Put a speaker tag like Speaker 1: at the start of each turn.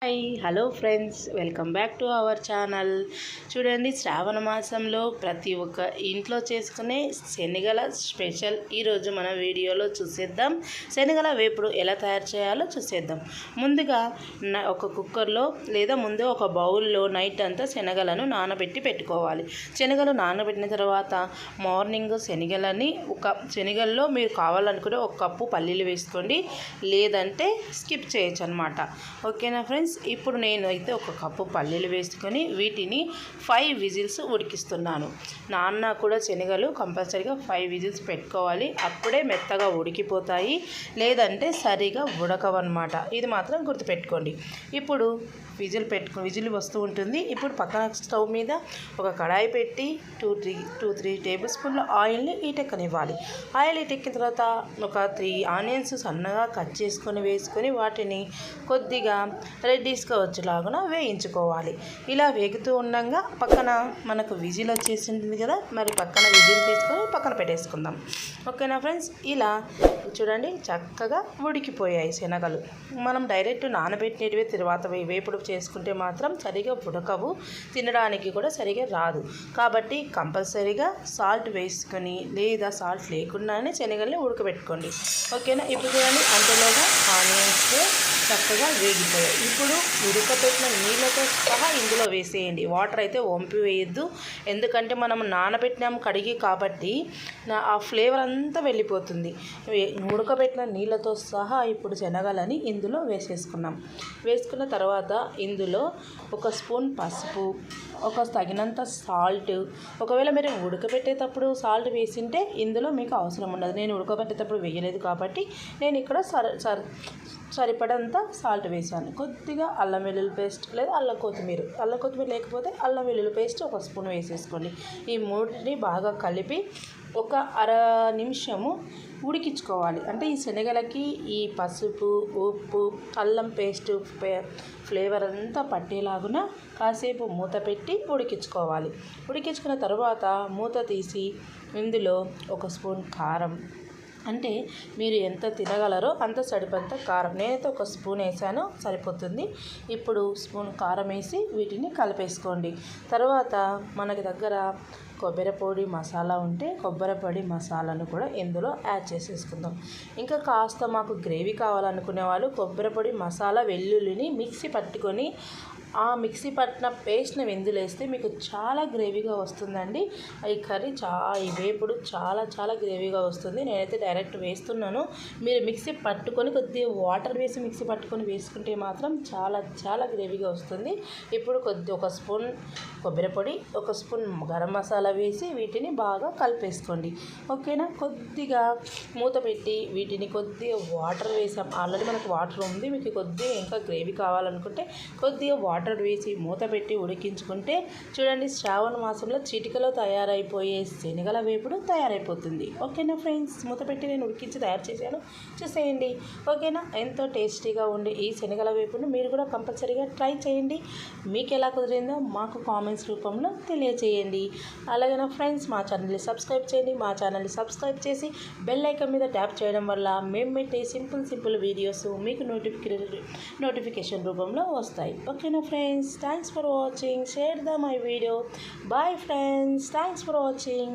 Speaker 1: Hi hello friends, welcome back to our channel. చూడండి, శ్రావణ మాసంలో ప్రతి ఒక్క ఇంట్లో చేసుకునే శనగల స్పెషల్ ఈరోజు మన వీడియోలో చూసేద్దాం. శనగల వేపుడు ఎలా తయారు చేయాలో చూసేద్దాం. ముందుగా ఒక కుక్కర్లో లేదా ముందు ఒక బౌల్లో నైట్ అంతా శనగలను నానబెట్టి పెట్టుకోవాలి. శనగలు నానబెట్టిన తర్వాత మార్నింగ్ శనగల్లో మీరు కావాలనుకుంటే ఒక కప్పు పల్లీలు వేసుకోండి, లేదంటే స్కిప్ చేయొచ్చు అనమాట. ఓకేనా ఫ్రెండ్స్, ఇప్పుడు నేను అయితే ఒక కప్పు పల్లీలు వేసుకొని వీటిని 5 విజిల్స్ ఉడికిస్తున్నాను. నాన్న కూడా శనగలు కంపల్సరీగా 5 విజిల్స్ పెట్టుకోవాలి, అప్పుడే మెత్తగా ఉడికిపోతాయి, లేదంటే సరిగా ఉడకవన్నమాట. ఇది మాత్రం గుర్తుపెట్టుకోండి. ఇప్పుడు విజిల్ వస్తూ ఉంటుంది. ఇప్పుడు పక్కన స్టవ్ మీద ఒక కడాయి పెట్టి 2-3 టేబుల్ స్పూన్ల ఆయిల్ని ఈటెక్కనివ్వాలి. ఆయిల్ ఈటెక్కిన తర్వాత ఒక 3 ఆనియన్స్ సన్నగా కట్ చేసుకొని వేసుకొని వాటిని కొద్దిగా రెడ్డిష్గా వచ్చేలాగా వేయించుకోవాలి. ఇలా వేగుతూ ఉండగా పక్కన మనకు విజిల్ వచ్చేసి ఉంటుంది కదా, మరి పక్కన విజిల్ తీసుకొని పక్కన పెట్టేసుకుందాం. ఓకేనా ఫ్రెండ్స్, ఇలా చూడండి చక్కగా ఉడికిపోయాయి శనగలు. మనం డైరెక్ట్ నానబెట్టినవి తర్వాత వేపుడు చేసుకుంటే మాత్రం సరిగా ఉడకవు, తినడానికి కూడా సరిగా రాదు. కాబట్టి కంపల్సరీగా సాల్ట్ వేసుకొని లేదా సాల్ట్ లేకుండానే శనగల్ని ఉడకబెట్టుకోండి. ఓకేనా, ఇప్పుడు చూడండి అంతలోగా ఆనియన్స్ చక్కగా వేగిపోయాయి. ఇప్పుడు ఉడకబెట్టిన నీళ్ళతో సహా ఇందులో వేసేయండి. వాటర్ అయితే వంపి వేయద్దు, ఎందుకంటే మనం నానబెట్టినాము కడిగి కాబట్టి ఆ ఫ్లేవర్ అంతా వెళ్ళిపోతుంది. ఉడకబెట్టిన నీళ్ళతో సహా ఇప్పుడు శనగలని ఇందులో వేసుకున్న తర్వాత ఇందులో ఒక స్పూన్ పసుపు, ఒక తగినంత సాల్ట్. ఒకవేళ మీరు ఉడకబెట్టేటప్పుడు సాల్ట్ వేసింటే ఇందులో మీకు అవసరం ఉండదు. నేను ఉడకబెట్టేటప్పుడు వేయలేదు కాబట్టి నేను ఇక్కడ సరిపడంత సాల్ట్ వేసాను. కొద్దిగా అల్లం వెల్లుల్లి పేస్ట్ లేదా అల్లం కొత్తిమీర లేకపోతే అల్లం వెల్లుల్లి పేస్ట్ ఒక స్పూన్ వేసేసుకోండి. ఈ మూడింటిని బాగా కలిపి ఒక అర నిమిషము ఉడికించుకోవాలి. అంటే ఈ శనగలకి ఈ పసుపు, ఉప్పు, అల్లం పేస్ట్ ఫ్లేవర్ అంతా పట్టేలాగున కాసేపు మూత పెట్టి ఉడికించుకోవాలి. ఉడికించుకున్న తర్వాత మూత తీసి ఇందులో ఒక స్పూన్ కారం, అంటే మీరు ఎంత తినగలరో అంత సరిపంత కారం, నేనైతే ఒక స్పూన్ వేసాను సరిపోతుంది. ఇప్పుడు స్పూన్ కారం వేసి వీటిని కలిపేసుకోండి. తర్వాత మనకి దగ్గర కొబ్బరి పొడి మసాలా ఉంటే కొబ్బరి పొడి మసాలాను కూడా ఇందులో యాడ్ చేసేసుకుందాం. ఇంకా కాస్త మాకు గ్రేవీ కావాలనుకునే వాళ్ళు కొబ్బరి పొడి మసాలా వెల్లుల్లిని మిక్సీ పట్టుకొని ఆ మిక్సీ పట్టిన పేస్ట్ని ఇందులో వేస్తే మీకు చాలా గ్రేవీగా వస్తుందండి. ఈ కర్రీ ఈ వేపుడు చాలా గ్రేవీగా వస్తుంది. నేనైతే డైరెక్ట్ వేస్తున్నాను. మీరు మిక్సీ పట్టుకొని కొద్దిగా వాటర్ వేసి మిక్సీ పట్టుకొని వేసుకుంటే మాత్రం చాలా గ్రేవీగా వస్తుంది. ఇప్పుడు ఒక స్పూన్ కొబ్బరి పొడి, ఒక స్పూన్ గరం మసాలా వేసి వీటిని బాగా కలిపేసుకోండి. ఓకేనా, కొద్దిగా మూత పెట్టి వీటిని కొద్దిగా వాటర్ వేసాం. ఆల్రెడీ మనకు వాటర్ ఉంది. మీకు కొద్దిగా ఇంకా గ్రేవీ కావాలనుకుంటే కొద్దిగా వాటర్ వేసి మూత పెట్టి ఉడికించుకుంటే చూడండి, శ్రావణ మాసంలో చిటికలో తయారైపోయే శనగల వేపుడు తయారైపోతుంది. ఓకేనా ఫ్రెండ్స్, మూత పెట్టి నేను ఉడికించి తయారు చేశాను, చూసేయండి. ఓకేనా, ఎంతో టేస్టీగా ఉండే ఈ శనగల వేపుడును మీరు కూడా కంపల్సరీగా ట్రై చేయండి. మీకు ఎలా కుదిరిందో మాకు కామెంట్స్ రూపంలో తెలియచేయండి. అలాగే నా ఫ్రెండ్స్, మా ఛానల్ని సబ్స్క్రైబ్ చేయండి. మా ఛానల్ని సబ్స్క్రైబ్ చేసి బెల్ ఐకాన్ మీద ట్యాప్ చేయడం వల్ల మేము పెట్టే సింపుల్ వీడియోస్ మీకు నోటిఫికేషన్ రూపంలో వస్తాయి. ఓకేనా friends, thanks for watching. Share my video. Bye friends, thanks for watching.